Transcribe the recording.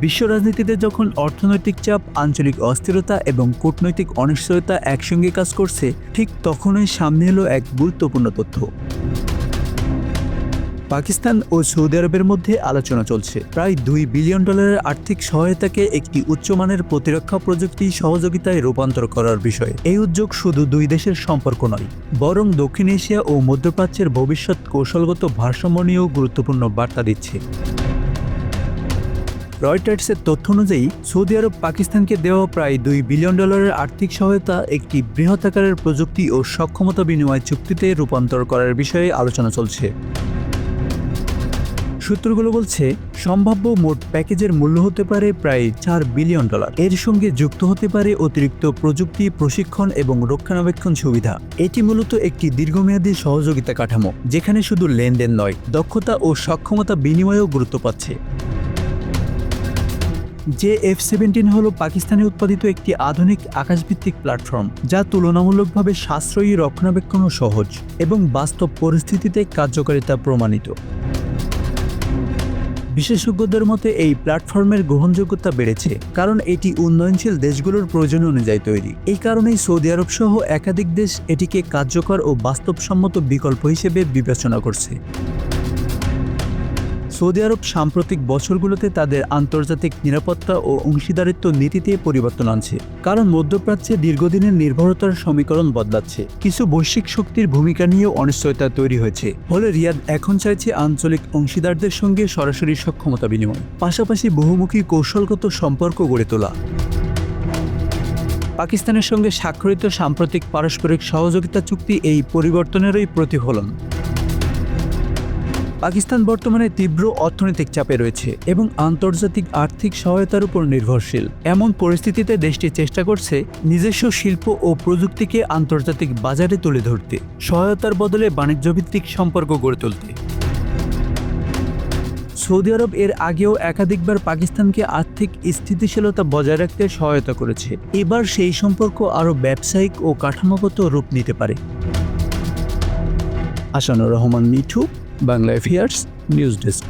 বিশ্ব রাজনীতিতে যখন অর্থনৈতিক চাপ, আঞ্চলিক অস্থিরতা এবং কূটনৈতিক অনিশ্চয়তা একসঙ্গে কাজ করছে, ঠিক তখনই সামনে এলো এক গুরুত্বপূর্ণ তথ্য। পাকিস্তান ও সৌদি আরবের মধ্যে আলোচনা চলছে প্রায় $2 বিলিয়ন আর্থিক সহায়তাকে একটি উচ্চমানের প্রতিরক্ষা প্রযুক্তি সহযোগিতায় রূপান্তর করার বিষয়ে। এই উদ্যোগ শুধু দুই দেশের সম্পর্ক নয়, বরং দক্ষিণ এশিয়া ও মধ্যপ্রাচ্যের ভবিষ্যৎ কৌশলগত ভারসাম্য নিয়েও গুরুত্বপূর্ণ বার্তা দিচ্ছে। রয়টার্সের তথ্য অনুযায়ী সৌদি আরব পাকিস্তানকে দেওয়া প্রায় $2 বিলিয়ন আর্থিক সহায়তা একটি বৃহৎ আকারের প্রযুক্তি ও সক্ষমতা বিনিময় চুক্তিতে রূপান্তর করার বিষয়ে আলোচনা চলছে। সূত্রগুলো বলছে, সম্ভাব্য মোট প্যাকেজের মূল্য হতে পারে প্রায় $4 বিলিয়ন। এর সঙ্গে যুক্ত হতে পারে অতিরিক্ত প্রযুক্তি, প্রশিক্ষণ এবং রক্ষণাবেক্ষণ সুবিধা। এটি মূলত একটি দীর্ঘমেয়াদী সহযোগিতা কাঠামো, যেখানে শুধু লেনদেন নয়, দক্ষতা ও সক্ষমতা বিনিময়ও গুরুত্ব পাচ্ছে। F-17 হল পাকিস্তানে উৎপাদিত একটি আধুনিক আকাশভিত্তিক প্ল্যাটফর্ম, যা তুলনামূলকভাবে সাশ্রয়ী, রক্ষণাবেক্ষণ ও সহজ এবং বাস্তব পরিস্থিতিতে কার্যকারিতা প্রমাণিত। বিশেষজ্ঞদের মতে এই প্ল্যাটফর্মের গ্রহণযোগ্যতা বেড়েছে কারণ এটি উন্নয়নশীল দেশগুলোর প্রয়োজন অনুযায়ী তৈরি। এই কারণেই সৌদি আরব সহ একাধিক দেশ এটিকে কার্যকর ও বাস্তবসম্মত বিকল্প হিসেবে বিবেচনা করছে। সৌদি আরব সাম্প্রতিক বছরগুলোতে তাদের আন্তর্জাতিক নিরাপত্তা ও অংশীদারিত্ব নীতিতে পরিবর্তন আনছে, কারণ মধ্যপ্রাচ্যে দীর্ঘদিনের নির্ভরতার সমীকরণ বদলাচ্ছে। কিছু বৈশ্বিক শক্তির ভূমিকা নিয়েও অনিশ্চয়তা তৈরি হয়েছে, ফলে রিয়াদ এখন চাইছে আঞ্চলিক অংশীদারদের সঙ্গে সরাসরি সক্ষমতা বিনিময়, পাশাপাশি বহুমুখী কৌশলগত সম্পর্ক গড়ে তোলা। পাকিস্তানের সঙ্গে স্বাক্ষরিত সাম্প্রতিক পারস্পরিক সহযোগিতা চুক্তি এই পরিবর্তনেরই প্রতিফলন। পাকিস্তান বর্তমানে তীব্র অর্থনৈতিক চাপে রয়েছে এবং আন্তর্জাতিক আর্থিক সহায়তার উপর নির্ভরশীল। এমন পরিস্থিতিতে দেশটি চেষ্টা করছে নিজস্ব শিল্প ও প্রযুক্তিকে আন্তর্জাতিক বাজারে তুলে ধরতে, সহায়তার বদলে বাণিজ্যভিত্তিক সম্পর্ক গড়ে তুলতে। সৌদি আরব এর আগেও একাধিকবার পাকিস্তানকে আর্থিক স্থিতিশীলতা বজায় রাখতে সহায়তা করেছে। এবার সেই সম্পর্ক আরও ব্যবসায়িক ও কাঠামোগত রূপ নিতে পারে। Asanur Rahman Mithu, Bangla affairs, news desk.